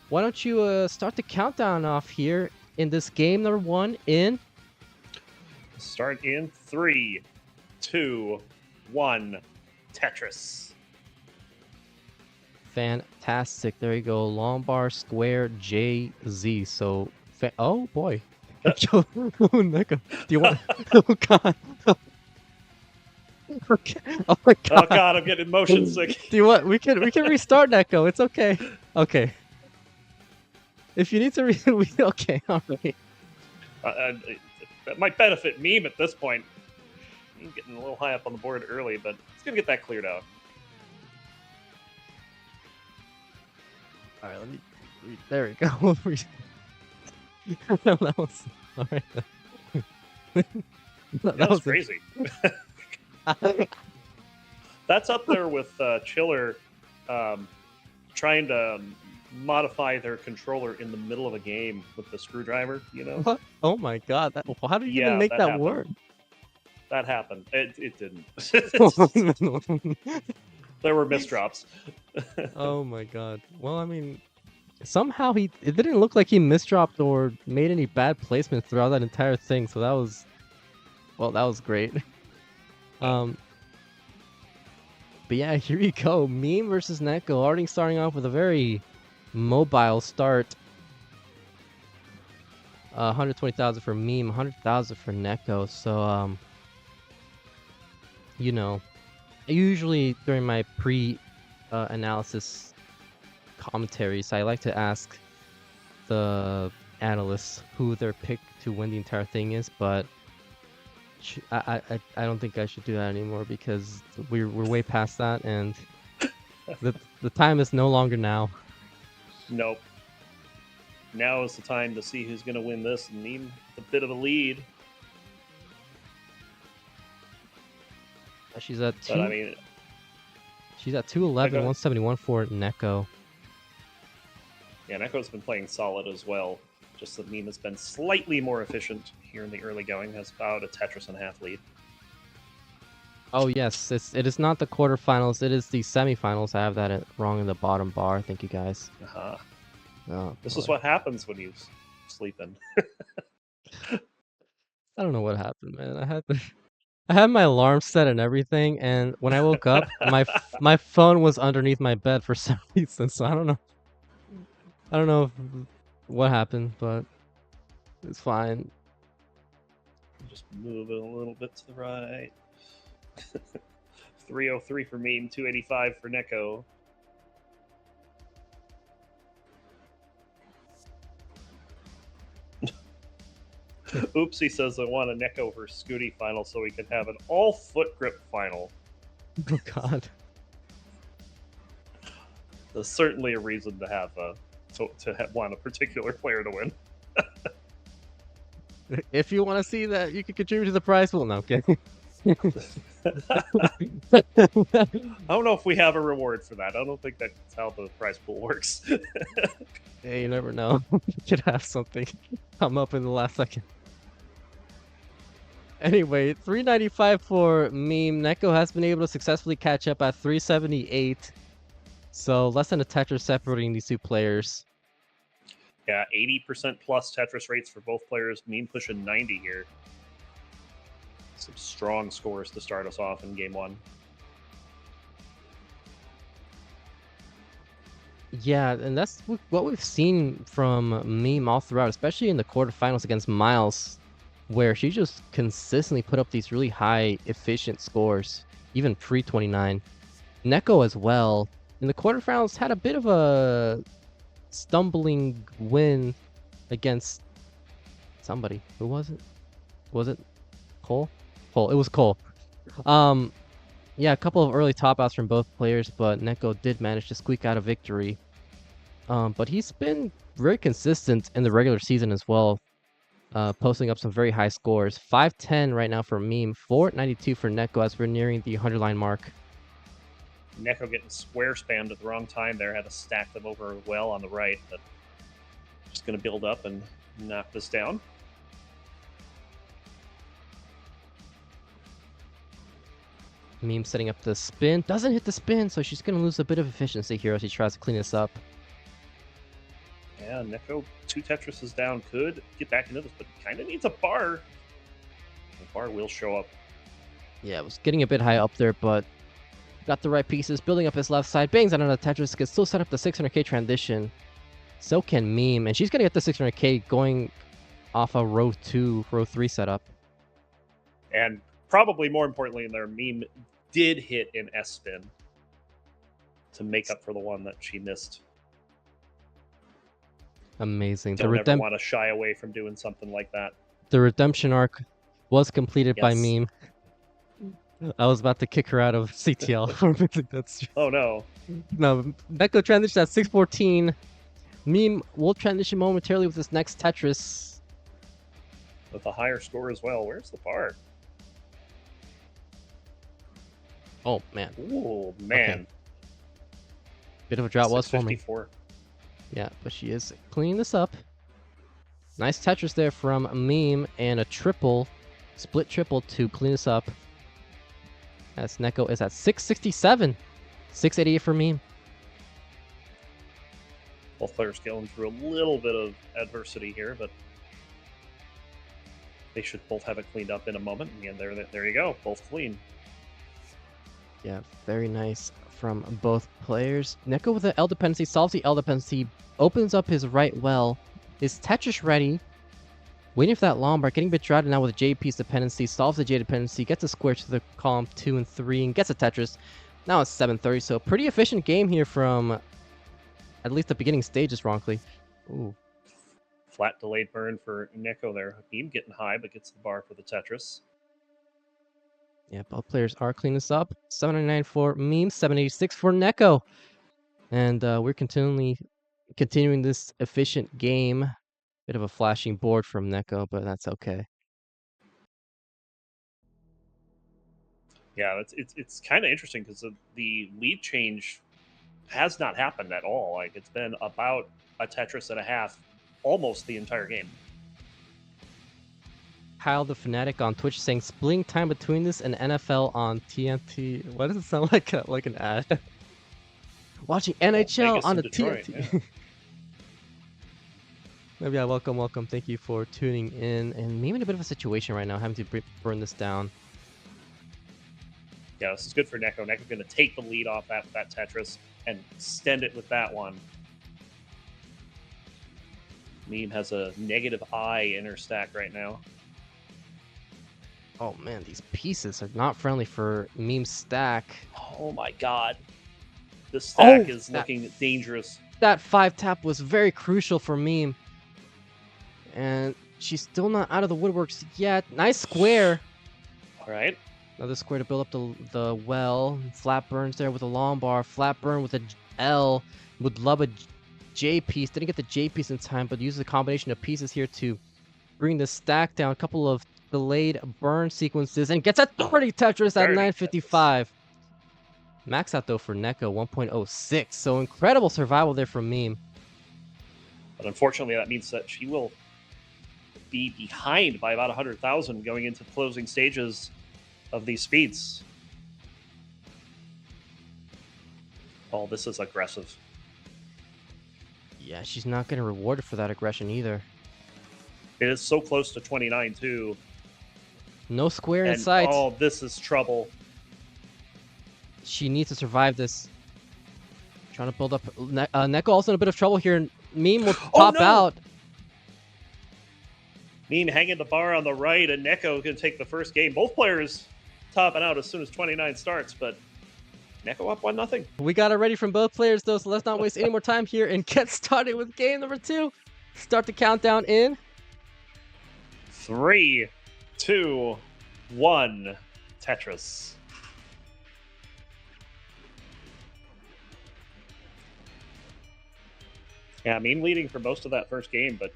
why don't you start the countdown off here in this game number 1 in... Start in 3, 2, 1. Tetris. Fantastic. There you go. Long bar, square, J, Z. So, oh boy. Oh, NEK0. Do you want... Oh god. Okay. Oh my god. Oh god, I'm getting motion sick. Do you want... We can restart NEK0. It's okay. Okay. If you need to okay, alright. That might benefit Meme at this point. I'm getting a little high up on the board early, but it's gonna get that cleared out. Alright, let me... There we go. That was... Alright. That was crazy. That's up there with Chiller trying to modify their controller in the middle of a game with the screwdriver, you know? What? Oh my god. How did you even make that work? That happened. It didn't. There were misdrops. Oh my god. Well, I mean, somehow it didn't look like he misdropped or made any bad placements throughout that entire thing, so that was... Well, that was great. But yeah, here you go. Meme versus NEK0. Already starting off with a very mobile start. 120,000 for Meme, 100,000 for NEK0. So, you know, usually during my pre-analysis commentaries, I like to ask the analysts who their pick to win the entire thing is, but I don't think I should do that anymore because we're way past that, and the time is no longer now. Nope. Now is the time to see who's going to win this and need a bit of a lead. She's at 2. But, I mean, she's at 211, 171 for NEK0. Yeah, NEK0's been playing solid as well. Just that Meme has been slightly more efficient here in the early going, has about a Tetris and a half lead. Oh yes, it is not the quarterfinals, it is the semifinals. I have that wrong in the bottom bar. Thank you guys. Oh, this is what happens when you sleep in. I don't know what happened, man. I had my alarm set and everything, and when I woke up, my phone was underneath my bed for some reason. So I don't know what happened, but it's fine. Just move it a little bit to the right. 303 for Meme, 285 for NEK0. Oopsie says I want a NEK0 versus Scooty final so we can have an all foot grip final. Oh god. There's certainly a reason to have want a particular player to win. If you want to see that, you can contribute to the prize pool. No, okay. I don't know if we have a reward for that. I don't think that's how the prize pool works. Hey, you never know. You could have something come up in the last second. Anyway, 395 for Meme. NEK0 has been able to successfully catch up at 378. So less than a Tetris separating these two players. Yeah, 80% plus Tetris rates for both players. Meme pushing 90 here. Some strong scores to start us off in game one. Yeah, and that's what we've seen from Meme all throughout, especially in the quarterfinals against Miles, where she just consistently put up these really high efficient scores, even pre-29. NEK0 as well. In the quarterfinals, had a bit of a stumbling win against somebody. Who was it? Was it Cole? Cole. It was Cole. Yeah, a couple of early top outs from both players, but NEK0 did manage to squeak out a victory. But he's been very consistent in the regular season as well, posting up some very high scores. 510 right now for Meme, 492 for NEK0 as we're nearing the 100-line mark. NEK0 getting square spammed at the wrong time there. Had to stack them over well on the right, but just going to build up and knock this down. Meme setting up the spin. Doesn't hit the spin, so she's going to lose a bit of efficiency here as she tries to clean this up. Yeah, NEK0, 2 Tetrises down, could get back into this, but kind of needs a bar. The bar will show up. Yeah, it was getting a bit high up there, but got the right pieces, building up his left side, bangs out another Tetris, can still set up the 600k transition. So can Meme, and she's gonna get the 600k going off a row 2, row 3 setup. And probably more importantly in there, Meme did hit an S spin to make up for the one that she missed. Amazing. Don't ever want to shy away from doing something like that. The redemption arc was completed by Yes. Meme. I was about to kick her out of CTL. That's Oh no. no. NEK0 transition at 614. Meme will transition momentarily with this next Tetris. With a higher score as well. Where's the bar? Oh man. Ooh, man. Okay. Bit of a drought was forming. Yeah, but she is cleaning this up. Nice Tetris there from Meme, and a triple, split triple to clean this up. As NEK0 is at 667. 688 for Meme. Both players going through a little bit of adversity here, but they should both have it cleaned up in a moment. And there you go, both clean. Yeah, very nice from both players. NEK0 with the L dependency, solves the L dependency, opens up his right well, is Tetris ready, waiting for that long bar, getting a bit droughted now with a J piece dependency, solves the J dependency, gets a square to the column 2 and 3, and gets a Tetris. Now it's 730, so pretty efficient game here from at least the beginning stages, Roncli. Ooh. Flat delayed burn for NEK0 there. Beam getting high, but gets the bar for the Tetris. Yeah, both players are cleaning this up. 799 for Meme, 786 for NEK0. And we're continuing this efficient game. Bit of a flashing board from NEK0, but that's okay. Yeah, it's kind of interesting because the lead change has not happened at all. Like, it's been about a Tetris and a half almost the entire game. Kyle the Fanatic on Twitch saying splitting time between this and NFL on TNT. Why does it sound like an ad? Watching NHL on the TNT. Yeah. Maybe welcome. Thank you for tuning in. And maybe in a bit of a situation right now, having to burn this down. Yeah, this is good for NEK0. NEK0 going to take the lead off that Tetris and extend it with that one. Meme has a negative I in her stack right now. Oh man, these pieces are not friendly for Meme's stack. Oh my god. The stack is looking dangerous. That 5-tap was very crucial for Meme. And she's still not out of the woodworks yet. Nice square. All right. Another square to build up the well. Flat burns there with a long bar. Flat burn with a L. Would love a J piece. Didn't get the J piece in time, but uses a combination of pieces here to bring the stack down. A couple of delayed burn sequences and gets a 30 Tetris at 955. Max out though for NEK0, 1.06. So incredible survival there from Meme. But unfortunately, that means that she will be behind by about 100,000 going into closing stages of these speeds. Oh, this is aggressive. Yeah, she's not getting rewarded for that aggression either. It is so close to 29 too. No square in sight. Oh, this is trouble. She needs to survive this. Trying to build up. NEK0 also in a bit of trouble here. Meme will pop out. Meme hanging the bar on the right, and NEK0 can take the first game. Both players topping out as soon as 29 starts, but NEK0 up 1-0. We got it ready from both players, though, so let's not waste any more time here and get started with game number 2. Start the countdown in 3, 2, 1. Tetris. Yeah, Meme leading for most of that first game, but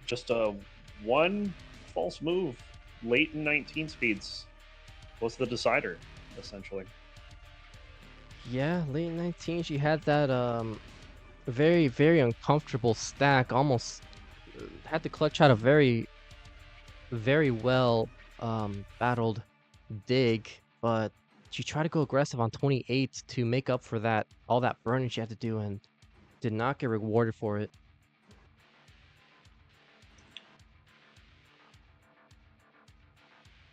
just a one false move late in 19 speeds was the decider, essentially. Yeah, late in 19, she had that very, very uncomfortable stack. Almost had to clutch out a very, very well battled dig, but she tried to go aggressive on 28 to make up for that all that burning she had to do, and did not get rewarded for it.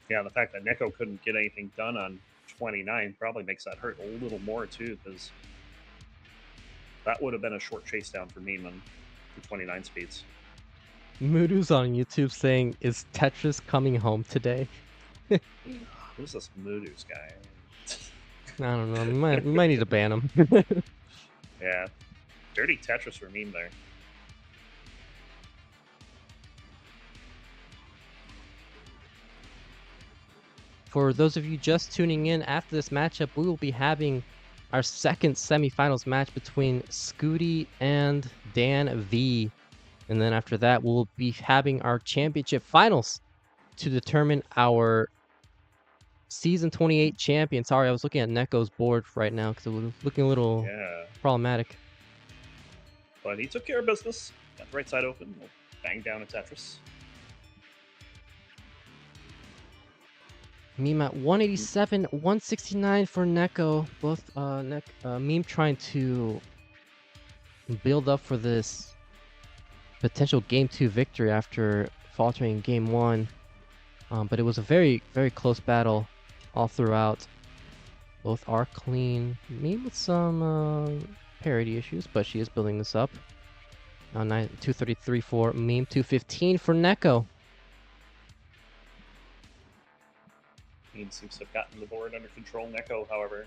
Yeah, the fact that NEK0 couldn't get anything done on 29 probably makes that hurt a little more too, because that would have been a short chase down for Meme on the 29 speeds. Moodu's on YouTube saying, "Is Tetris coming home today?" Who's this Moodu's guy? I don't know. We might need to ban him. Yeah, dirty Tetris for Meme there. For those of you just tuning in, after this matchup, we will be having our second semifinals match between Scooty and Dan V. And then after that, we'll be having our championship finals to determine our Season 28 champion. Sorry, I was looking at NEK0's board right now because it was looking a little problematic. But he took care of business. Got the right side open. We'll bang down a Tetris. Meme at 187, 169 for NEK0. Both Meme trying to build up for this potential Game 2 victory after faltering in Game 1. But it was a very, very close battle all throughout. Both are clean. Meme with some parity issues, but she is building this up. 233 for Meme, 215 for NEK0. Meme seems to have gotten the board under control. NEK0, however,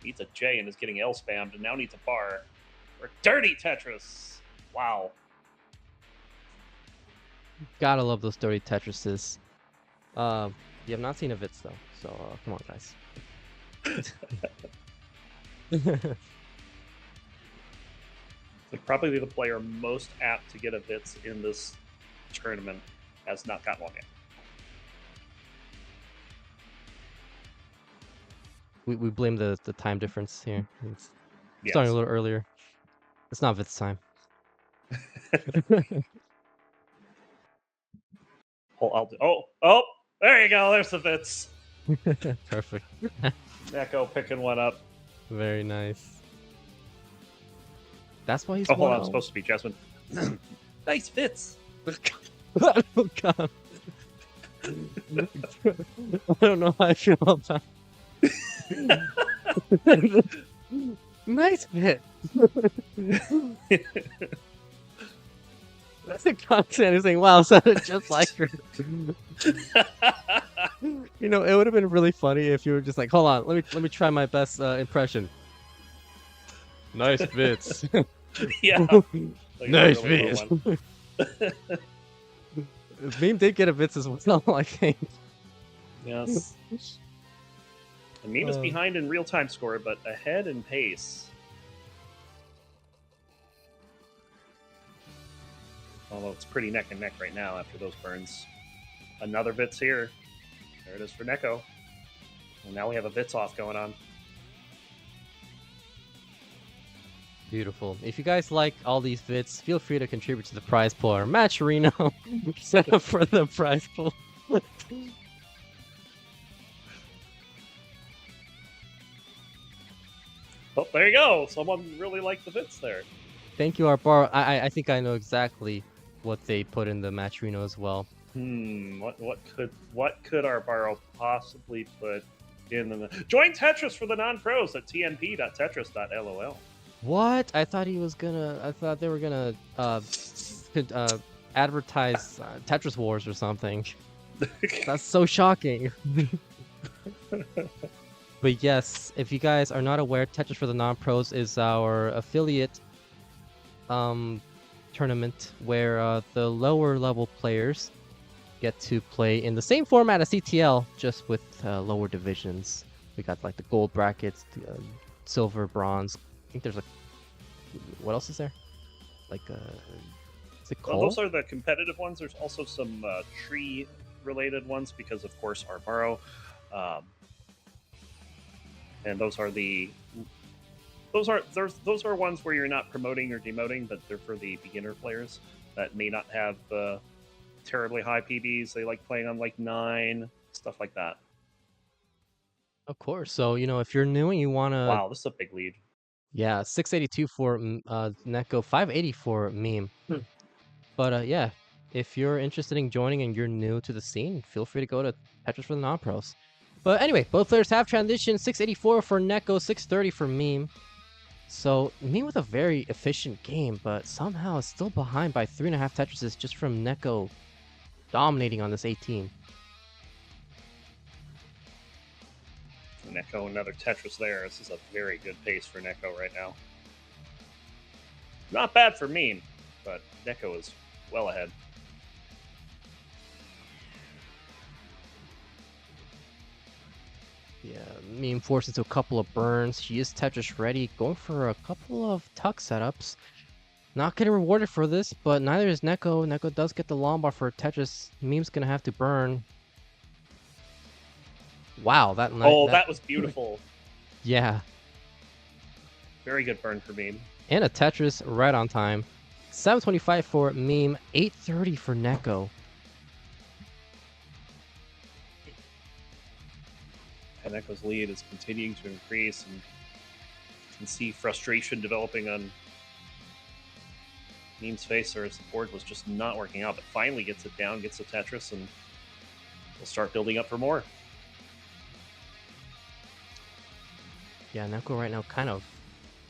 needs a J and is getting L spammed, and now needs a bar. For dirty Tetris! Wow. Gotta love those dirty Tetrises. You have not seen a Vitz though, so come on, guys. Like, probably the player most apt to get a Vitz in this tournament has not gotten one yet. We blame the time difference here. It's starting a little earlier. It's not Vitz time. Oh, there you go. There's the Vitz. Perfect. NEK0 picking one up. Very nice. That's why he's. Oh, hold on. I'm supposed to be Jasmine. Nice Vitz. Oh god. I don't know how I feel about that. Nice hit. That's the content. He's saying, "Wow, sounded just like her." You know, it would have been really funny if you were just like, "Hold on, let me try my best impression." Nice bits. Yeah. Like, nice really bits. Meme did get a bits as well, I think. Yes. And Meme is behind in real-time score, but ahead in pace. Although it's pretty neck and neck right now after those burns. Another Vitz here. There it is for NEK0. And now we have a Vitz off going on. Beautiful. If you guys like all these Vits, feel free to contribute to the prize pool or match Reno set up for the prize pool. Oh, there you go. Someone really liked the Vitz there. Thank you, Arbaro. I think I know exactly what they put in the match Reno as well. What could Arbaro possibly put in the join Tetris for the non-pros at tnp.tetris.lol. What? I thought they were gonna advertise Tetris Wars or something. That's so shocking. But yes, if you guys are not aware, Tetris for the Non-Pros is our affiliate tournament where the lower level players get to play in the same format as CTL, just with lower divisions. We got like the gold brackets, silver, bronze. I think there's what else is there? Like is it coal? Well, those are the competitive ones. There's also some tree related ones because of course Arbaro. And those are ones where you're not promoting or demoting, but they're for the beginner players that may not have terribly high PBs. They like playing on like 9, stuff like that. Of course. So, you know, if you're new and you want to... Wow, this is a big lead. Yeah, 682 for NEK0, 580 for Meme. But yeah, if you're interested in joining and you're new to the scene, feel free to go to Tetris for the non-pros. But anyway, both players have transitioned. 684 for NEK0, 630 for Meme. So Meme with a very efficient game, but somehow is still behind by 3.5 Tetrises just from NEK0 dominating on this 18. NEK0, another Tetris there. This is a very good pace for NEK0 right now. Not bad for Meme, but NEK0 is well ahead. Yeah, Meme forced into a couple of burns. She is Tetris ready, going for a couple of tuck setups. Not getting rewarded for this, but neither is NEK0. NEK0 does get the long bar for Tetris. Meme's gonna have to burn. Wow, that was beautiful. Yeah. Very good burn for Meme. And a Tetris right on time. 725 for Meme, 830 for NEK0. And NEK0's lead is continuing to increase, and you can see frustration developing on Meme's face, or his board was just not working out, but finally gets it down, gets the Tetris, and we'll start building up for more. Yeah, NEK0 right now kind of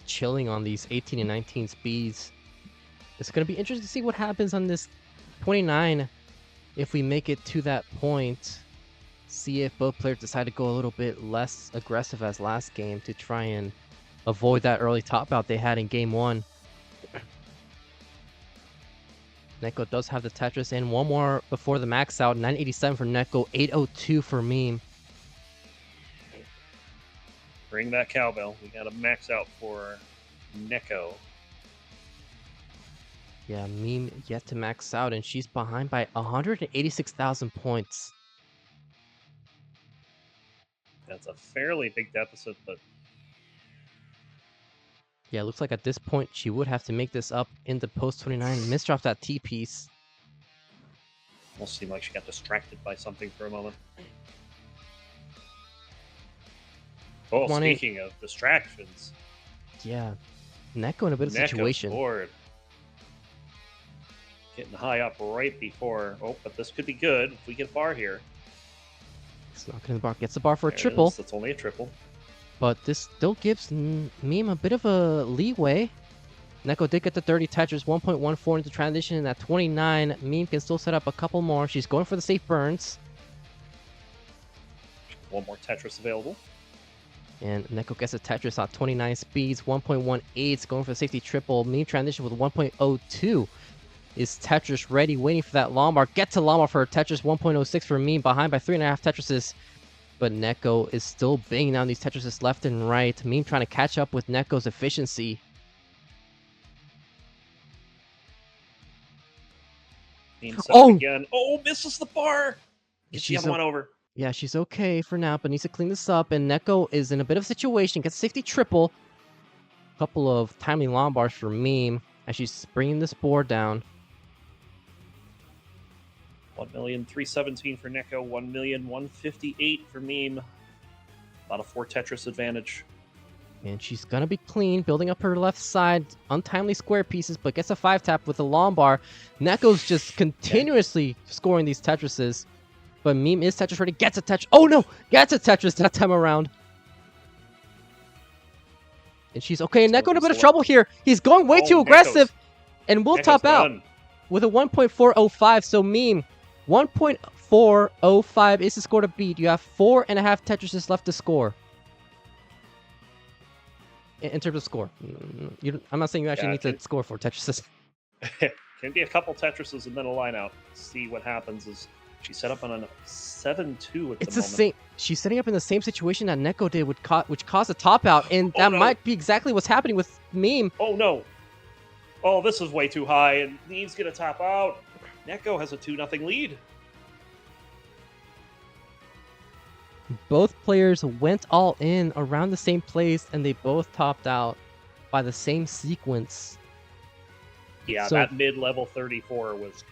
chilling on these 18 and 19 speeds. It's going to be interesting to see what happens on this 29 if we make it to that point. See if both players decide to go a little bit less aggressive as last game to try and avoid that early top out they had in game 1. NEK0 does have the Tetris, and one more before the max out. 987 for NEK0, 802 for Meme. Bring that cowbell. We got a max out for NEK0. Yeah, Meme yet to max out, and she's behind by 186,000 points. That's a fairly big deficit, but yeah, looks like at this point she would have to make this up in the post 29. Misdropped that T piece. Almost seemed like she got distracted by something for a moment. Oh, speaking of distractions. Yeah, NEK0 in a bit of a situation. Scored. Getting high up right before. Oh, but this could be good if we get a bar here. It's not going to bar. Gets the bar for a triple. That's only a triple. But this still gives Meme a bit of a leeway. NEK0 did get the 30 Tetris, 1.14 into transition, and at 29, Meme can still set up a couple more. She's going for the safe burns. One more Tetris available. And NEK0 gets a Tetris at 29 speeds, 1.18, going for the safety triple. Meme transition with 1.02. Is Tetris ready, waiting for that long bar. Get to long bar for Tetris, 1.06 for Meme, behind by 3.5 Tetrises. But NEK0 is still banging down these Tetrises left and right. Meme trying to catch up with NEK0's efficiency. Oh! Again. Oh, misses the bar! Gets the other one over. Yeah, she's okay for now, but needs to clean this up. And NEK0 is in a bit of a situation. Gets a safety triple. Couple of timely long bars for Meme as she's bringing this board down. 1,317,000 for NEK0, 1,158,000 for Meme. About a 4 Tetris advantage. And she's gonna be clean, building up her left side, untimely square pieces, but gets a 5-tap with a long bar. NEK0's just continuously scoring these Tetrises. But Meme is Tetris ready, gets a Tetris. Oh no! Gets a Tetris that time around. And she's okay. NEK0 in a bit of trouble here. He's going way too aggressive. And will top out with a 1.405. So Meme, 1.405 is the score to beat. You have 4.5 Tetrises left to score. In terms of score. I'm not saying you actually need to score 4 Tetrises. Can be a couple Tetrises and then a line out. See what happens is she set up on a 7-2 at the moment. She's setting up in the same situation that NEK0 did, which caused a top out, and that might be exactly what's happening with Meme. Oh no! Oh, this is way too high, and Meme's gonna top out. NEK0 has a 2-0 lead. Both players went all in around the same place, and they both topped out by the same sequence. Yeah, so that mid-level 34 was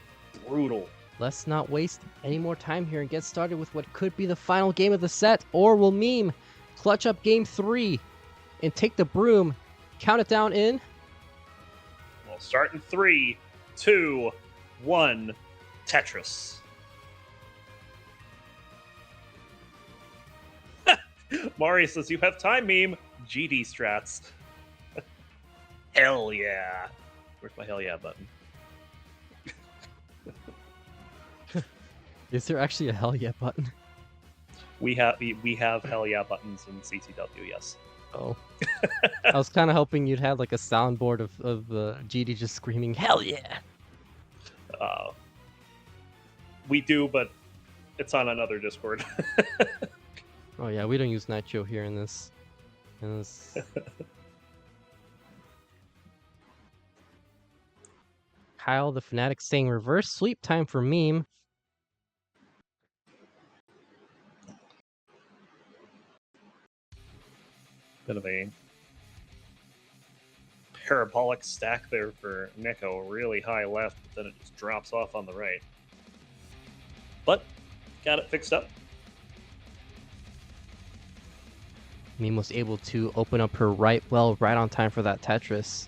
brutal. Let's not waste any more time here and get started with what could be the final game of the set. Or will Meme clutch up game 3 and take the broom count it down in. We'll start in 3, 2, 1. Tetris. Mari says, you have time, meme. GD strats. Hell yeah. Where's my hell yeah button? Is there actually a hell yeah button? We have hell yeah buttons in CTW, yes. Oh. I was kind of hoping you'd have like a soundboard of GD just screaming, hell yeah! We do, but it's on another Discord. Oh yeah, we don't use Nitro here in this. Kyle the Fanatic saying reverse sweep time for meme. Bit of a parabolic stack there for NEK0, really high left, but then it just drops off on the right. But got it fixed up. Meme was able to open up her right on time for that Tetris.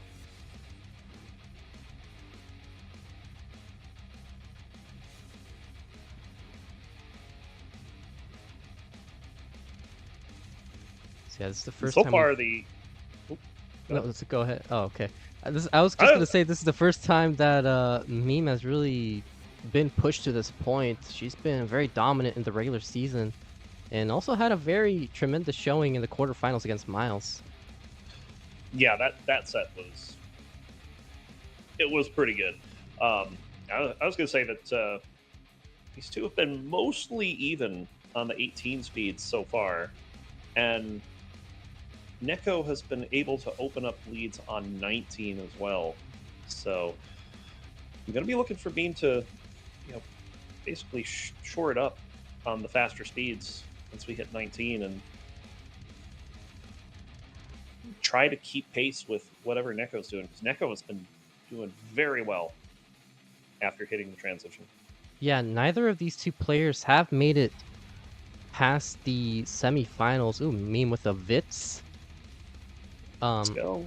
So yeah, this is the first so time far No, let's go ahead. Oh, okay. I was just gonna say this is the first time that Meme has really been pushed to this point. She's been very dominant in the regular season, and also had a very tremendous showing in the quarterfinals against Miles. Yeah, that set was pretty good. I was gonna say that these two have been mostly even on the 18 speeds so far, and NEK0 has been able to open up leads on 19 as well. So I'm going to be looking for Beam to, basically shore it up on the faster speeds once we hit 19 and try to keep pace with whatever NEK0's doing, because NEK0 has been doing very well after hitting the transition. Yeah, neither of these two players have made it past the semifinals. Ooh, Meme with a Vits. Let's go.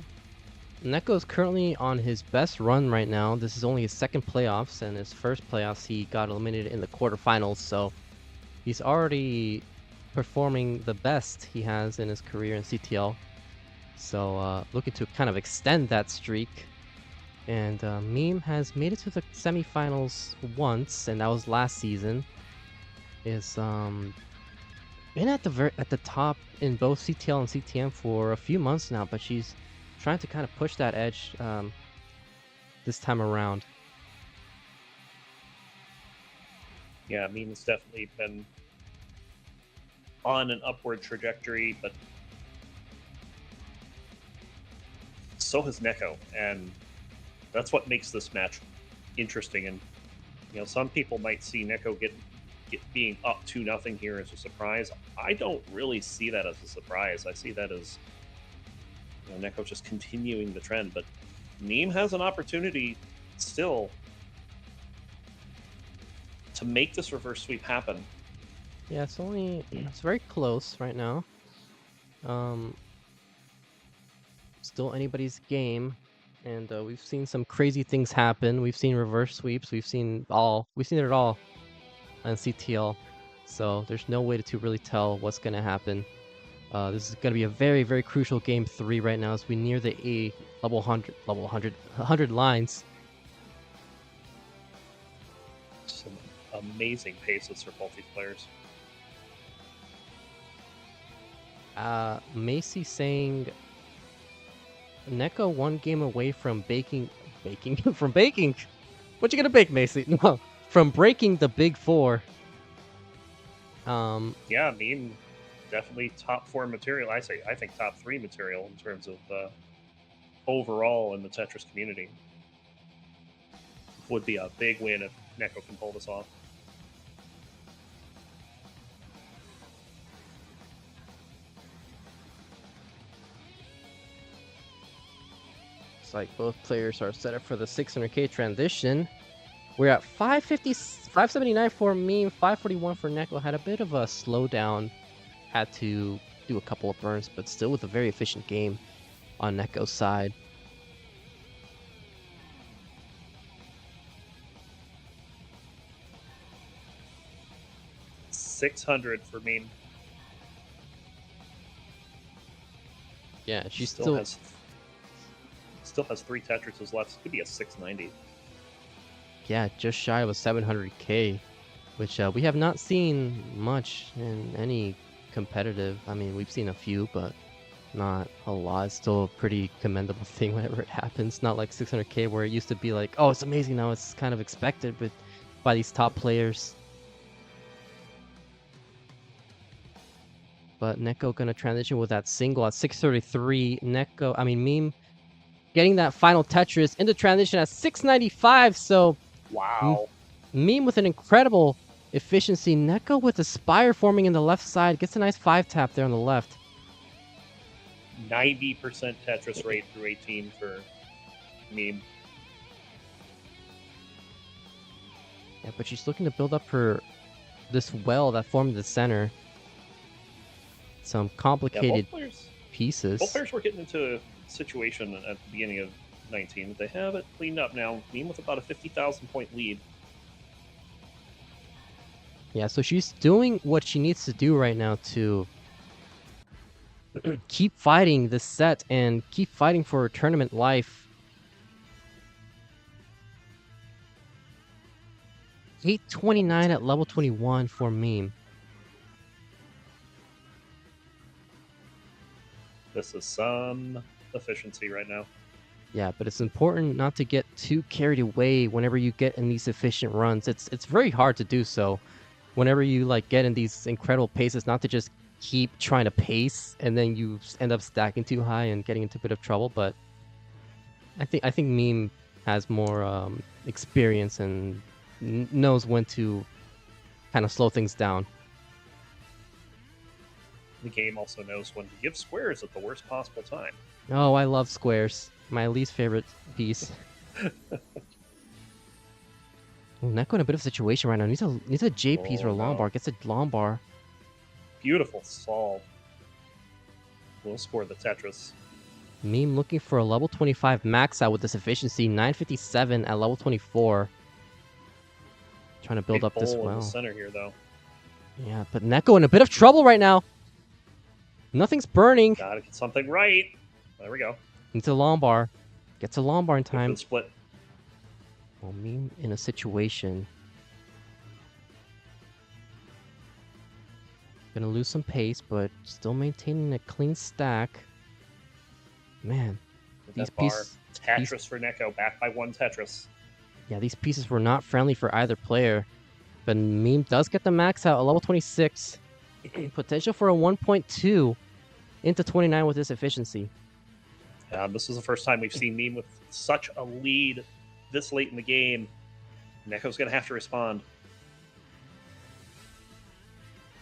NEK0 is currently on his best run right now. This is only his second playoffs, and his first playoffs he got eliminated in the quarterfinals, so he's already performing the best he has in his career in CTL. So looking to kind of extend that streak. And Meme has made it to the semifinals once, and that was last season. Is been at the top in both CTL and CTM for a few months now, but she's trying to kind of push that edge this time around. Yeah, Meme has definitely been on an upward trajectory, but so has NEK0, and that's what makes this match interesting. And some people might see NEK0 being up 2-0 here as a surprise. I don't really see that as a surprise. I see that as NEK0 just continuing the trend, but Meme has an opportunity still to make this reverse sweep happen. Yeah, it's very close right now. Still anybody's game, and we've seen some crazy things happen. We've seen reverse sweeps. We've seen it all on CTL, so there's no way to really tell what's going to happen. This is going to be a very, very crucial game 3 right now as we near the level 100 lines. Some amazing paces for both these players. Macy saying NEK0 one game away from from baking. What you gonna bake, Macy? No, from breaking the big 4. Yeah, Meme definitely top 4 material. I think top 3 material in terms of overall in the Tetris community. Would be a big win if NEK0 can pull this off. Looks like both players are set up for the 600k transition. We're at 579 for Meme, 541 for NEK0. Had a bit of a slowdown. Had to do a couple of burns, but still with a very efficient game on NEK0's side. $600 for Meme. Yeah, she still has 3 Tetrises left. It could be a 690. Yeah, just shy of a 700k, which we have not seen much in any competitive. I mean, we've seen a few, but not a lot. It's still a pretty commendable thing whenever it happens. Not like 600k where it used to be like, oh, it's amazing. Now it's kind of expected by these top players. But NEK0 gonna transition with that single at 633. Meme getting that final Tetris into transition at 695. So wow. Meme with an incredible efficiency. NEK0 with a spire forming in the left side. Gets a nice 5-tap there on the left. 90% Tetris rate through 18 for Meme. Yeah, but she's looking to build up this well that formed the center. Some complicated pieces. Both players were getting into a situation at the beginning of 19, but they have it cleaned up now. Meme with about a 50,000 point lead. Yeah, so she's doing what she needs to do right now to keep fighting this set and keep fighting for her tournament life. 829 at level 21 for Meme. This is some efficiency right now. Yeah, but it's important not to get too carried away whenever you get in these efficient runs. It's very hard to do so. Whenever you like get in these incredible paces, not to just keep trying to pace and then you end up stacking too high and getting into a bit of trouble. But I think Meme has more experience and knows when to kind of slow things down. The game also knows when to give squares at the worst possible time. Oh, I love squares. My least favorite piece. NEK0 in a bit of a situation right now. Needs a J piece or a long bar. Gets a long bar. Beautiful solve. We'll score the Tetris. Meme looking for a level 25 max out with this efficiency. 957 at level 24. Trying to build up this well. In the center here, though. Yeah, but NEK0 in a bit of trouble right now. Nothing's burning. Gotta get something right. There we go. Needs a long bar. Gets a long bar in time. Split. Well, Meme in a situation. Gonna lose some pace, but still maintaining a clean stack. Man, these pieces. Tetris for NEK0, back by 1 Tetris. Yeah, these pieces were not friendly for either player. But Meme does get the max out at level 26. Potential for a 1.2 into 29 with this efficiency. This is the first time we've seen Meme with such a lead this late in the game. NEK0's going to have to respond.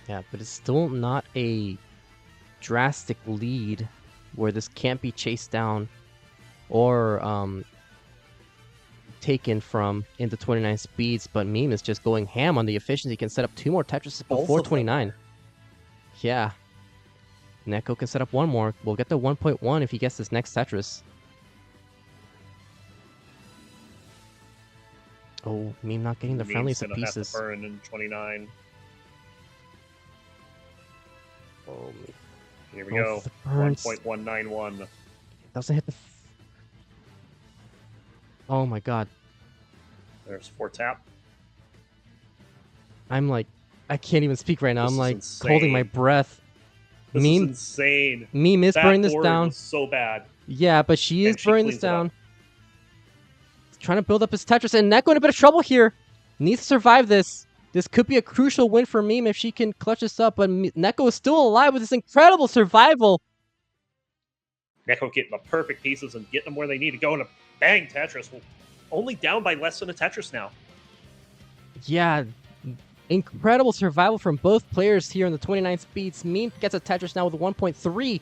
Yeah, but it's still not a drastic lead where this can't be chased down or taken from into 29 speeds. But Meme is just going ham on the efficiency. He can set up 2 more Tetris before 29. Yeah. NEK0 can set up 1 more. We'll get the 1.1 if he gets this next Tetris. Oh, Meme not getting the friendliest of pieces. Have to burn in 29. Oh, here we go. 1.191. Doesn't hit the... Oh my god. There's 4 tap. I'm like... I can't even speak right now. I'm like insane. Holding my breath. This is insane. Meme is burning this down. Was so bad. Yeah, but she is burning this down. Trying to build up his Tetris, and NEK0 in a bit of trouble here. Needs to survive this. This could be a crucial win for Meme if she can clutch this up, but NEK0 is still alive with this incredible survival. NEK0 getting the perfect pieces and getting them where they need to go, and a bang Tetris. Well, only down by less than a Tetris now. Yeah, incredible survival from both players here in the 29 speeds. Meme gets a Tetris now with a 1.3.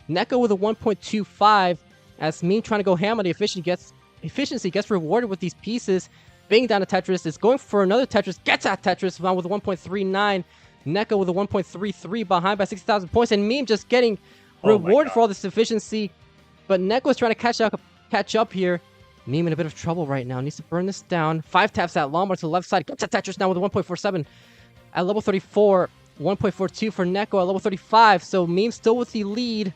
NEK0 with a 1.25. As Meme trying to go ham on the efficiency gets rewarded with these pieces. Banging down a Tetris, is going for another Tetris, gets that Tetris with a 1.39. NEK0 with a 1.33 behind by 60,000 points, and Meme just getting rewarded for all this efficiency. But NEK0's trying to catch up here. Meme in a bit of trouble right now. Needs to burn this down. 5 taps that long bar to the left side. Gets a Tetris now with a 1.47 at level 34. 1.42 for NEK0 at level 35. So Meme still with the lead.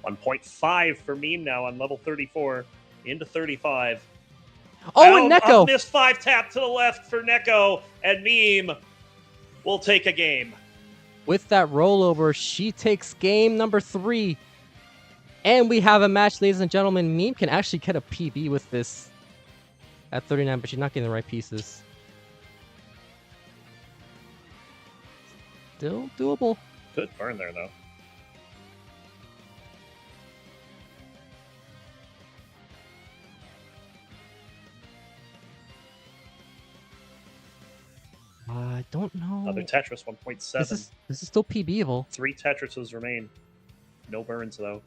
1.5 for Meme now on level 34 into 35. Oh, and NEK0! This 5 tap to the left for NEK0, and Meme will take a game. With that rollover, she takes game number 3. And we have a match, ladies and gentlemen. Meme can actually get a PB with this at 39, but she's not getting the right pieces. Still doable. Good burn there, though. I don't know. Another Tetris 1.7. This is still PBable. 3 Tetrises remain. No burns, though.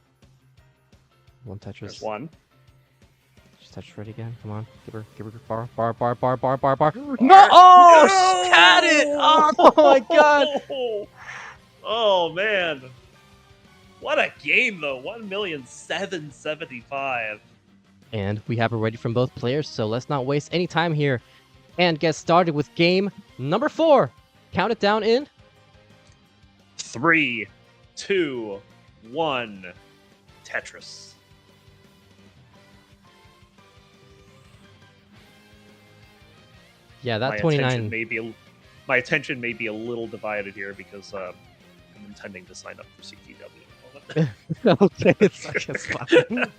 1 Tetris. There's 1. She's Tetris ready again. Come on. Give her bar. No! Oh, she had it! Oh my god! Oh, man. What a game, though. 1,775,000. And we have it ready from both players, so let's not waste any time here and get started with game number 4. Count it down in 3, 2, 1. Tetris. Yeah, that 29. My attention may be a little divided here because I'm intending to sign up for CTW at the moment. Okay, it's fine.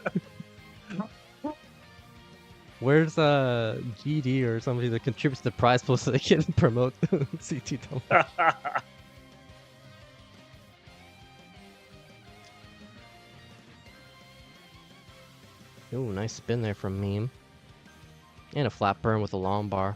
Where's GD or somebody that contributes to the prize pool so they can promote CTW? Ooh, nice spin there from Meme. And a flat burn with a long bar.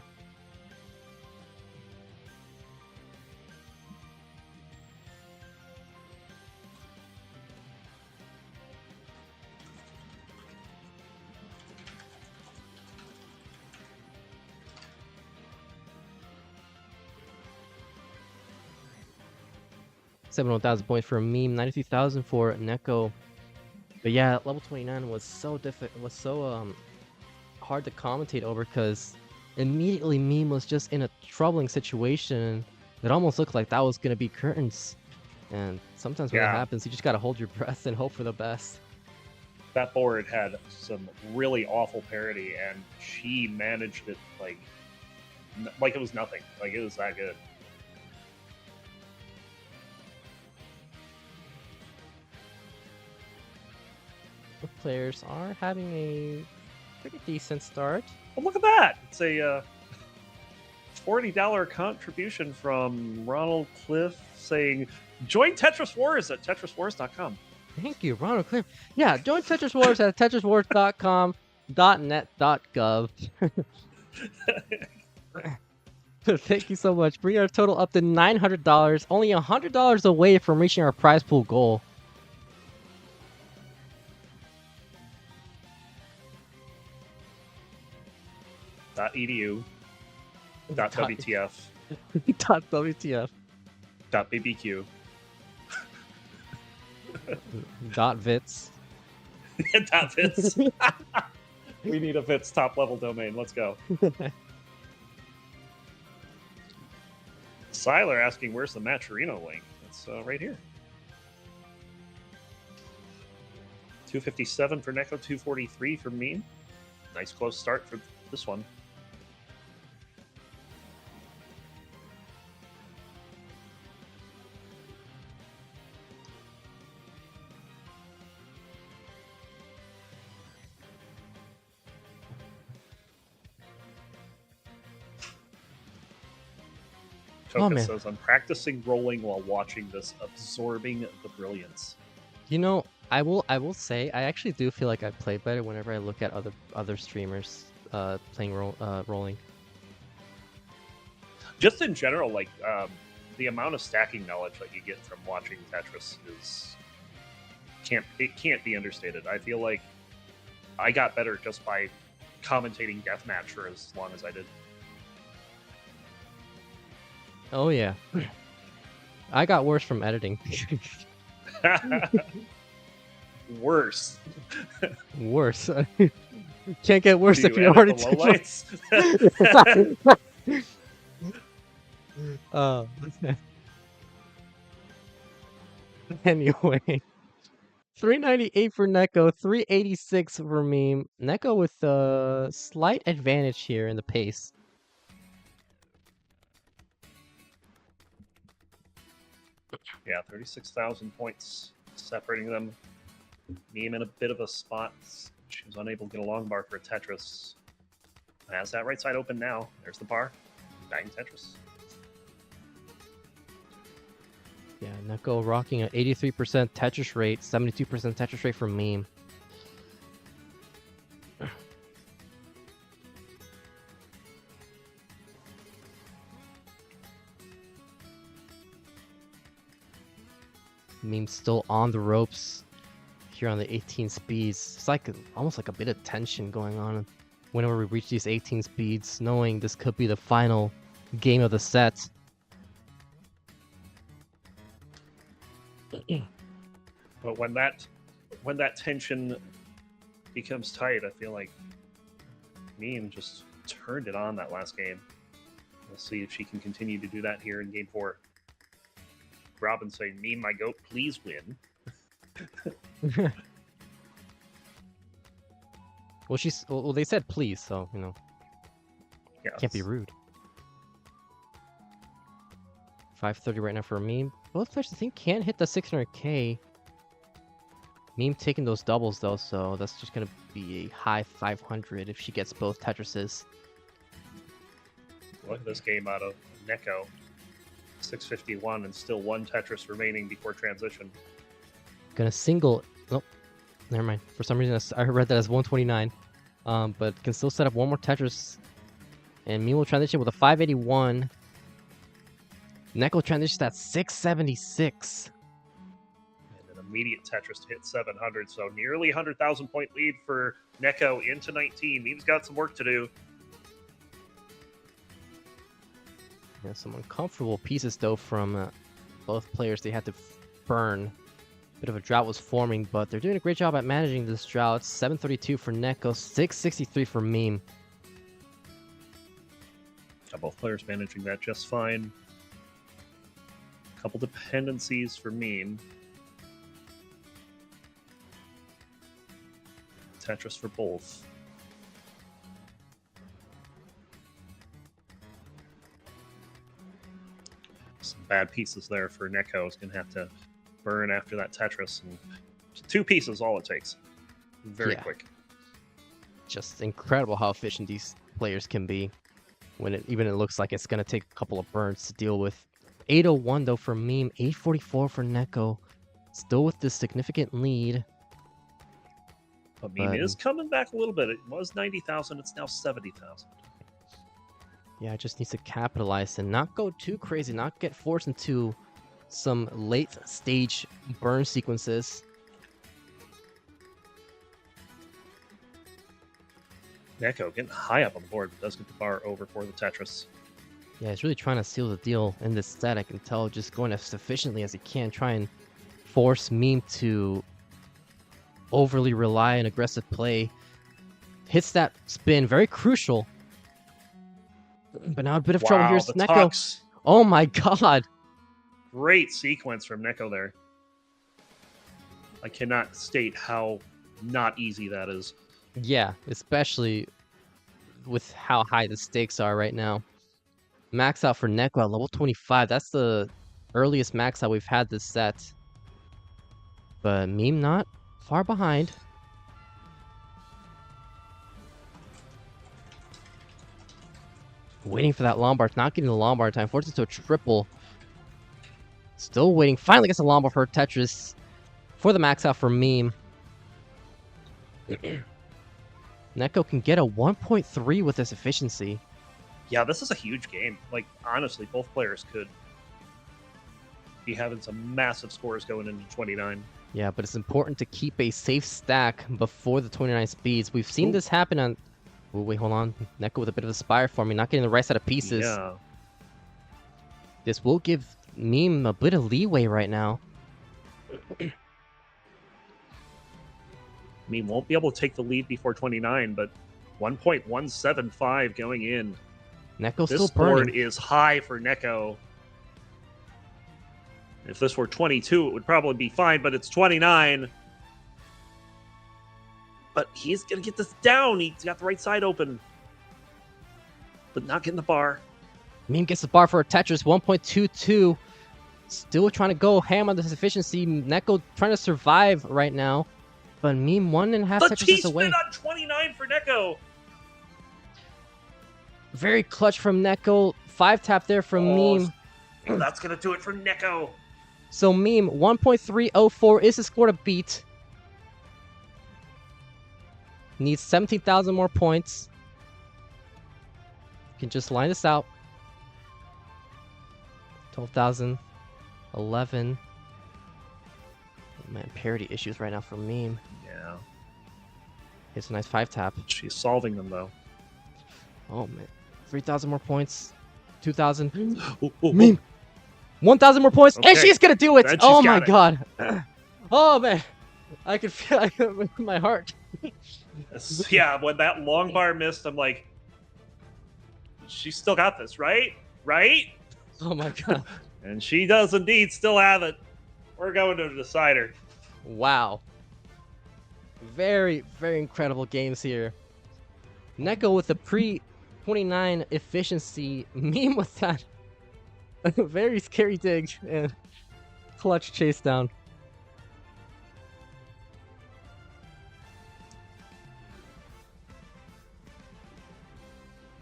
$71,000 points for Meme, 93,000 for NEK0. But yeah, level 29 was so difficult. It was so hard to commentate over because immediately Meme was just in a troubling situation. It almost looked like that was gonna be curtains. And sometimes when that happens, you just gotta hold your breath and hope for the best. That board had some really awful parity, and she managed it like it was nothing. Like it was that good. The players are having a pretty decent start. Oh, look at that! It's a $40 contribution from Ronald Cliff saying, "Join Tetris Wars at TetrisWars.com." Thank you, Ronald Cliff. Yeah, join Tetris Wars at TetrisWars.com.net.gov. Thank you so much. Bring our total up to $900. Only $100 away from reaching our prize pool goal. .edu, .wtf, .wtf, .bbq, .vits. .vits. We need a Vits top level domain. Let's go. Siler asking where's the Matcherino link. It's right here. 257 for NEK0, 243 for Meme. Nice close start for this one. Toka says, I'm practicing rolling while watching this, absorbing the brilliance. You know, I will say, I actually do feel like I play better whenever I look at other streamers playing rolling. Just in general, like, the amount of stacking knowledge that you get from watching Tetris is... It can't be understated. I feel like I got better just by commentating Deathmatch for as long as I did. Oh yeah, I got worse from editing. worse. Worse. Can't get worse Do if you you edit already the took one. Anyway. 398 for NEK0, 386 for Meme. NEK0 with a slight advantage here in the pace. Yeah, 36,000 points separating them. Meme in a bit of a spot. She was unable to get a long bar for a Tetris. Has that right side open now. There's the bar. Bagging Tetris. Yeah, NEK0 rocking an 83% Tetris rate, 72% Tetris rate for Meme. Meme's still on the ropes here on the 18 speeds. It's like almost like a bit of tension going on whenever we reach these 18 speeds, knowing this could be the final game of the set. But when that tension becomes tight, I feel like Meme just turned it on that last game. We'll see if she can continue to do that here in game 4. Robin saying, "Meme, my goat, please win." Well, they said please, so you know, Yes. can't be rude. 530 right now for Meme. Both players, I think, can hit the 600k. Meme taking those doubles though, so that's just gonna be a high 500 if she gets both Tetrises. Look at this game out of NEK0. 651 and still one Tetris remaining before transition. Gonna single. Oh, never mind. For some reason, I read that as 129. But can still set up one more Tetris. And Meme will transition with a 581. NEK0 transitions at 676. And an immediate Tetris to hit 700. So nearly 100,000 point lead for NEK0 into 19. Meme's got some work to do. Yeah, some uncomfortable pieces though from both players. They had to burn. Bit of a drought was forming, but they're doing a great job at managing this drought. 732 for NEK0, 663 for Meme. Yeah, both players managing that just fine. Couple dependencies for Meme. Tetris for both. Some bad pieces there for NEK0. Is going to have to burn after that Tetris. And 2 pieces, all it takes. Very quick. Just incredible how efficient these players can be. When it looks like it's going to take a couple of burns to deal with. 801 though for Meme, 844 for NEK0. Still with this significant lead. But Meme is coming back a little bit. It was 90,000, it's now 70,000. Yeah, it just needs to capitalize and not go too crazy, not get forced into some late stage burn sequences. NEK0 getting high up on the board, but does get the bar over for the Tetris. Yeah, he's really trying to seal the deal in this set. I can tell, just going as efficiently as he can, try and force Meme to overly rely on aggressive play. Hits that spin, very crucial. But now a bit of trouble. Here's NEK0. Oh my god! Great sequence from NEK0 there. I cannot state how not easy that is. Yeah, especially with how high the stakes are right now. Max out for NEK0 at level 25. That's the earliest max out we've had this set. But Meme not far behind. Waiting for that Lombard, not getting the Lombard time. Forces to a triple. Still waiting. Finally gets a Lombard for Tetris. For the max out for Meme. NEK0 can get a 1.3 with this efficiency. Yeah, this is a huge game. Like, honestly, both players could be having some massive scores going into 29. Yeah, but it's important to keep a safe stack before the 29 speeds. We've seen this happen on... Oh, wait, hold on. NEK0 with a bit of a spire forming, not getting the right set of pieces. Yeah. This will give Meme a bit of leeway right now. Meme won't be able to take the lead before 29, but 1.175 going in. NEK0's This still board burning. is high for NEK0. If this were 22, it would probably be fine, but it's 29. But he's going to get this down. He's got the right side open. But not getting the bar. Meme gets the bar for a Tetris, 1.22. Still trying to go ham on this efficiency. NEK0 trying to survive right now. But Meme 1.5 The Tetrises away. T-spin on 29 for NEK0. Very clutch from NEK0. 5-tap there from Meme. That's going to do it for NEK0. So Meme, 1.304 is the score to beat. Needs 17,000 more points. Can just line this out. 12,000. 11. Oh, man, parity issues right now for Meme. Yeah. It's a nice 5-tap. She's solving them, though. Oh, man. 3,000 more points. 2,000. Ooh, Meme. 1,000 more points. Okay. And she's going to do it. Then she's Oh, my got it. God. Oh, man. I could feel it in my heart. Yeah, when that long bar missed, I'm like, she still got this, right? Right? Oh, my God. And she does indeed still have it. We're going to the decider. Wow. Very, very incredible games here. NEK0 with the pre-29 efficiency. Meme with that very scary dig and clutch chase down.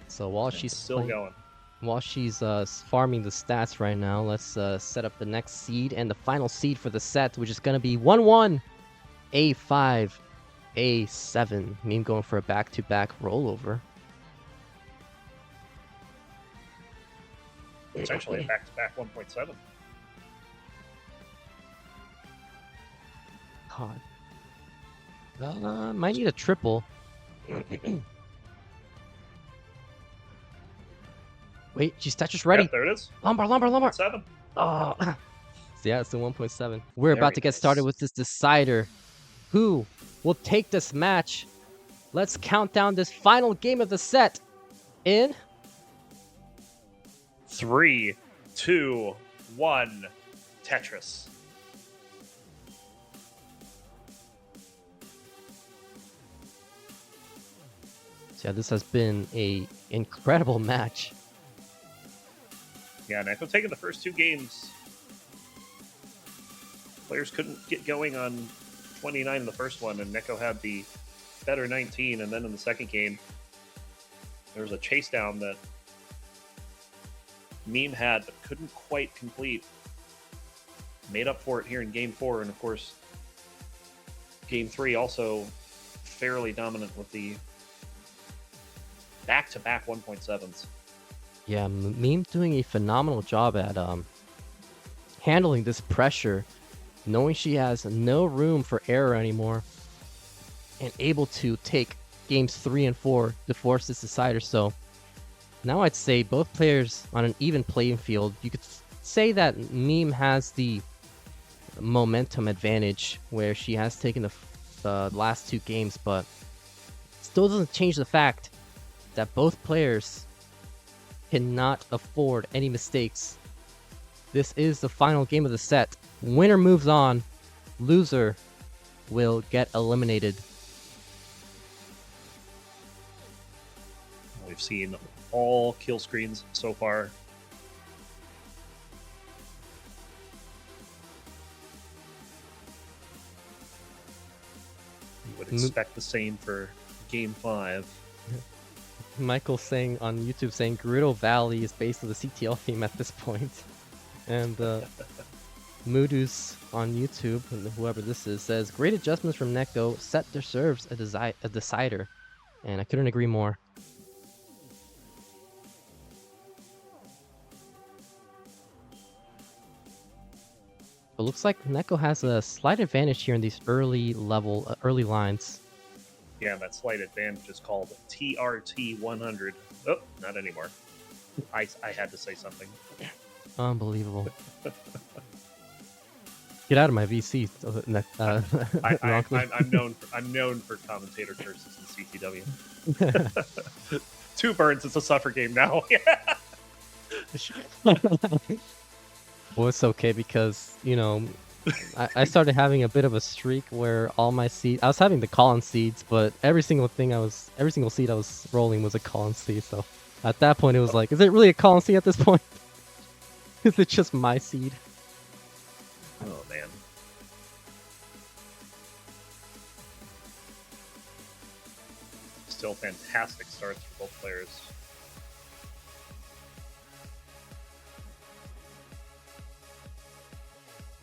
So while she's still going. While she's farming the stats right now, let's set up the next seed and the final seed for the set, which is going to be 1-1, A5, A7. Meme going for a back-to-back rollover. It's actually a back-to-back 1.7. God. Might need a triple. Wait, she's Tetris ready. Yep, there it is. Lumbar. 7. Oh. So yeah, it's the 1.7. We're Very about to get started nice. with this decider. Who will take this match? Let's count down this final game of the set in 3, 2, 1. Tetris. So yeah, this has been a incredible match. Yeah, NEK0 taking the first 2 games. Players couldn't get going on 29 in the first one, and NEK0 had the better 19, and then in the second game, there was a chase down that Meme had, but couldn't quite complete. Made up for it here in Game 4, and of course, Game 3 also fairly dominant with the back-to-back 1.7s. Yeah, Meme doing a phenomenal job at handling this pressure, knowing she has no room for error anymore, and able to take games 3 and 4 to force this decider. So now I'd say both players on an even playing field. You could say that Meme has the momentum advantage where she has taken the last 2 games, but still doesn't change the fact that both players cannot afford any mistakes. This is the final game of the set. Winner moves on. Loser will get eliminated. We've seen all kill screens so far. You would expect the same for Game 5. Michael saying on YouTube saying Gerudo Valley is based on the CTL theme at this point. And Moodoos on YouTube, and whoever this is, says great adjustments from NEK0, set deserves a decider. And I couldn't agree more. It looks like NEK0 has a slight advantage here in these early lines. Yeah, and that slight advantage is called TRT 100. Oh, not anymore. I had to say something. Unbelievable. Get out of my VC. I'm known for commentator curses in CTW. 2 burns. It's a suffer game now. Well, it's okay because, you know, I started having a bit of a streak where all my seeds, I was having the Colin seeds, but every single seed I was rolling was a Colin seed. So at that point, it was like, is it really a Colin seed at this point? Is it just my seed? Oh man. Still fantastic starts for both players.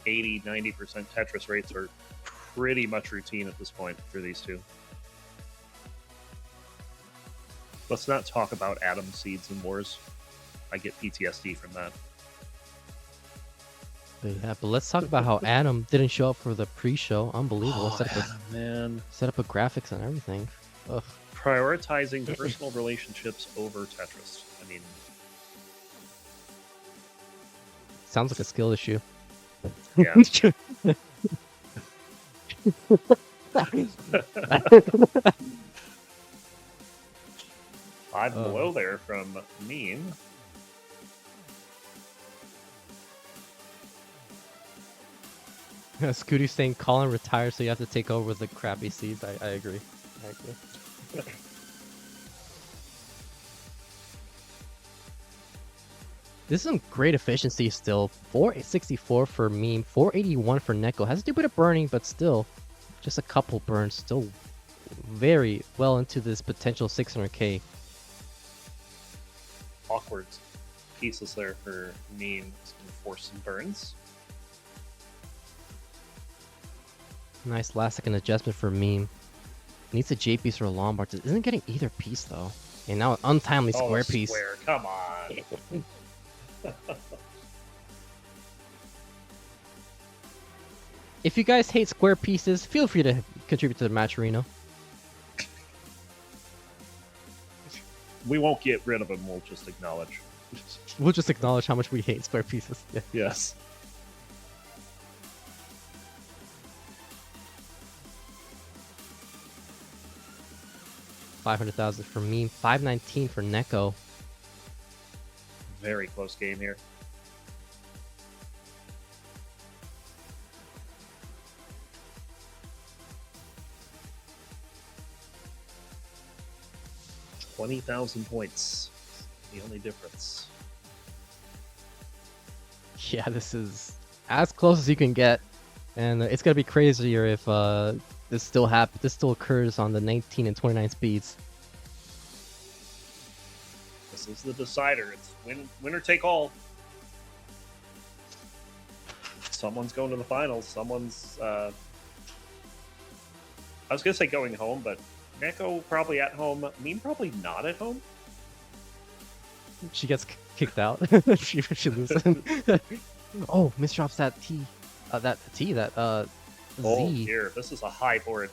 %80, 90% Tetris rates are pretty much routine at this point for these two. Let's not talk about Atom Seeds and Wars. I get PTSD from that. Yeah, but let's talk about how Adam didn't show up for the pre-show. Unbelievable. Man. Set up a graphics and everything. Ugh. Prioritizing personal relationships over Tetris. I mean... Sounds like a skill issue. Yeah. 5 below there from Meme. Scooty saying Colin retired, so you have to take over the crappy seeds. I agree. This is some great efficiency still. 464 for Meme, 481 for NEK0. Has to do a bit of burning, but still, just a couple burns. Still very well into this potential 600k. Awkward pieces there for Meme to force some burns. Nice last second adjustment for Meme. Needs a J piece or a Lombard. Isn't getting either piece though. And now an untimely square piece. Square, come on. If you guys hate square pieces, feel free to contribute to the match arena. We won't get rid of them, we'll just acknowledge. We'll just acknowledge how much we hate square pieces. Yeah. Yes. $500,000 for Meme, 519 for NEK0. Very close game here. $20,000 points. The only difference. Yeah, this is as close as you can get, and it's gonna be crazier if this still occurs on the 19 and 29 speeds. This is the decider. It's winner take all. Someone's going to the finals. Someone's I was gonna say going home, but NEK0 probably at home. Meme probably not at home. She gets kicked out. she loses. Oh, misdrops that T. Oh, Z. here. This is a high board.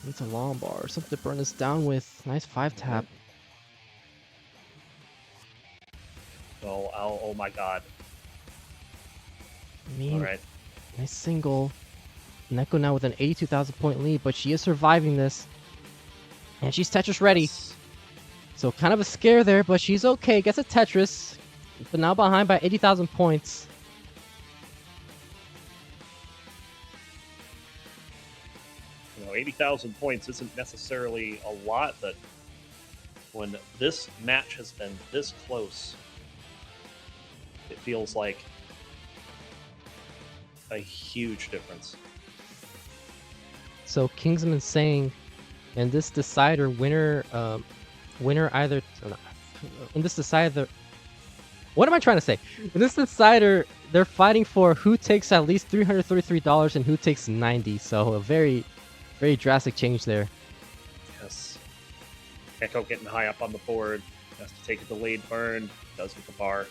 It's a long bar. Something to burn this down with. Nice 5-tap. Oh my god. All right. Nice single. NEK0 now with an 82,000 point lead, but she is surviving this. And she's Tetris ready. Yes. So kind of a scare there, but she's okay. Gets a Tetris. But now behind by 80,000 points. You know, 80,000 points isn't necessarily a lot, but when this match has been this close, it feels like a huge difference. So Kingsman saying, in this decider, winner either in this decider. What am I trying to say? In this decider, they're fighting for who takes at least $333 and who takes 90. So a very, very drastic change there. Yes. NEK0 getting high up on the board. Has to take a delayed burn. Does with the bar.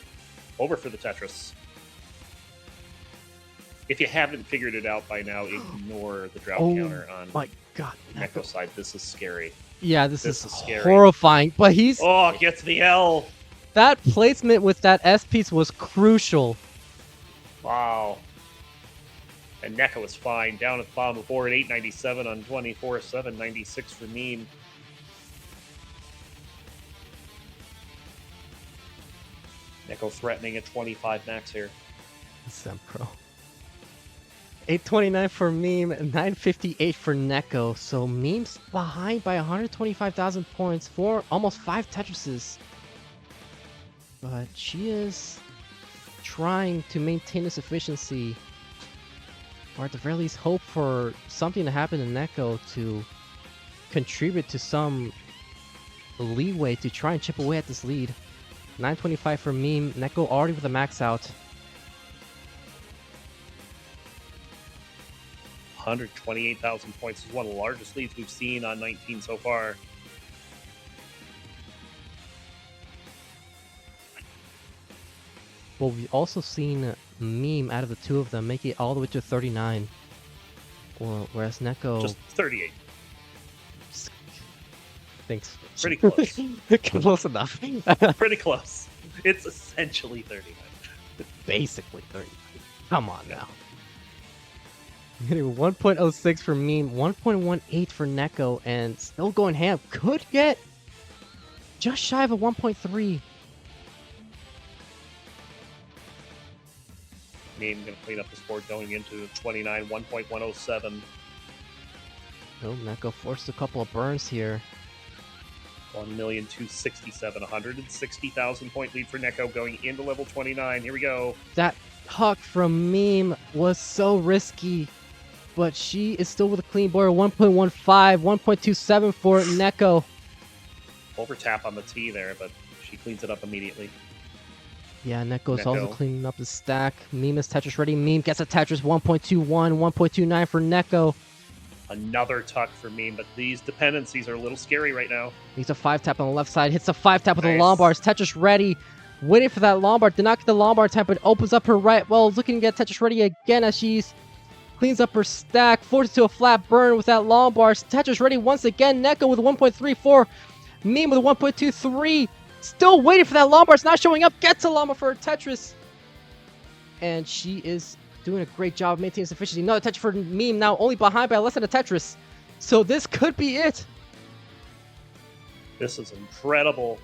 Over for the Tetris. If you haven't figured it out by now, ignore the drought counter on my god, NEK0 side. This is scary. Yeah, this is scary. Horrifying. But he's gets the L. That placement with that S piece was crucial. Wow. And NEK0 is fine. Down at the bottom of the board, 897 on 24, 796 for Meme. NEK0 threatening at 25 max here. Sempro. 829 for Meme, 958 for NEK0. So Meme's behind by 125,000 points for almost 5 Tetrises. But she is trying to maintain this efficiency, or at the very least hope for something to happen to NEK0 to contribute to some leeway to try and chip away at this lead. 925 for Meme, NEK0 already with a max out. 128,000 points is one of the largest leads we've seen on 19 so far. Well, we've also seen Meme out of the two of them make it all the way to 39. Well, whereas NEK0... Just 38. Thanks. Pretty close. Close enough. Pretty close. It's essentially 39. Basically 39. Come on now. Hitting 1.06 for Meme, 1.18 for NEK0, and still going ham. Could get just shy of a 1.3. Meme going to clean up this board going into 29, 1.107. Oh, NEK0 forced a couple of burns here. 1,267,000, 160,000 point lead for NEK0 going into level 29. Here we go. That huck from Meme was so risky, but she is still with a clean board. 1.15, 1.27 for NEK0. Over tap on the T there, but she cleans it up immediately. Yeah, NEK0's also cleaning up the stack. Meme is Tetris ready. Meme gets a Tetris 1.21, 1.29 for NEK0. Another tuck for Meme, but these dependencies are a little scary right now. He's a 5-tap on the left side. Hits a 5-tap with the Lombards. Tetris ready. Waiting for that Lombard. Did not get the Lombard tap, but opens up her right. Well, looking to get Tetris ready again as she's cleans up her stack. Forces to a flat burn with that Lombard. Tetris ready once again. NEK0 with 1.34. Meme with 1.23. Still waiting for that Lombard. It's not showing up. Gets a Lombard for her Tetris. And she is doing a great job of maintaining efficiency. Another Tetris for Meme, now only behind by less than a Tetris. So this could be it. This is incredible.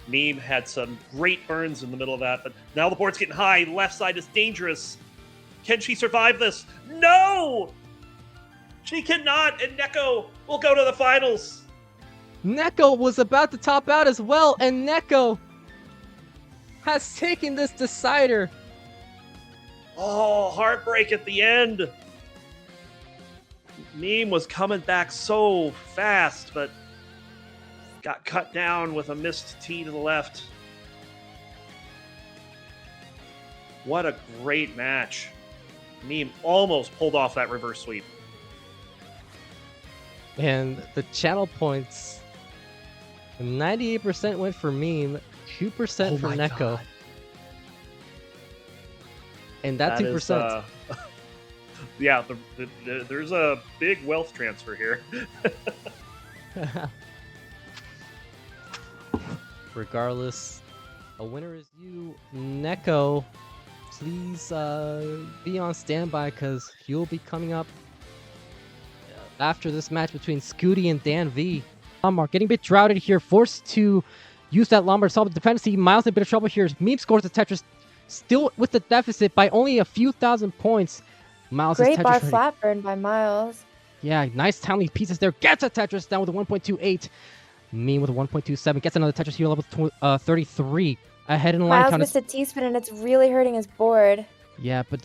Meme had some great burns in the middle of that, but now the board's getting high. Left side is dangerous. Can she survive this? No! She cannot, and NEK0 will go to the finals. NEK0 was about to top out as well, and NEK0 has taken this decider. Oh, heartbreak at the end. Meme was coming back so fast, but got cut down with a missed T to the left. What a great match. Meme almost pulled off that reverse sweep. And the channel points, 98% went for Meme, 2% for NEK0. God. And that 2%. Yeah, there's a big wealth transfer here. Regardless, a winner is you, NEK0. Please be on standby because you'll be coming up after this match between Scooty and Dan V. Lombard getting a bit droughted here, forced to use that Lombard solve the dependency. Miles in a bit of trouble here. Meme scores the Tetris, still with the deficit by only a few thousand points. Miles Great is Tetris bar ready. flat burn by Miles. Yeah, nice timely pieces there. Gets a Tetris down with a 1.28. Meme with a 1.27. Gets another Tetris here level 33. Ahead in the line Miles count. missed a T-spin and it's really hurting his board. Yeah, but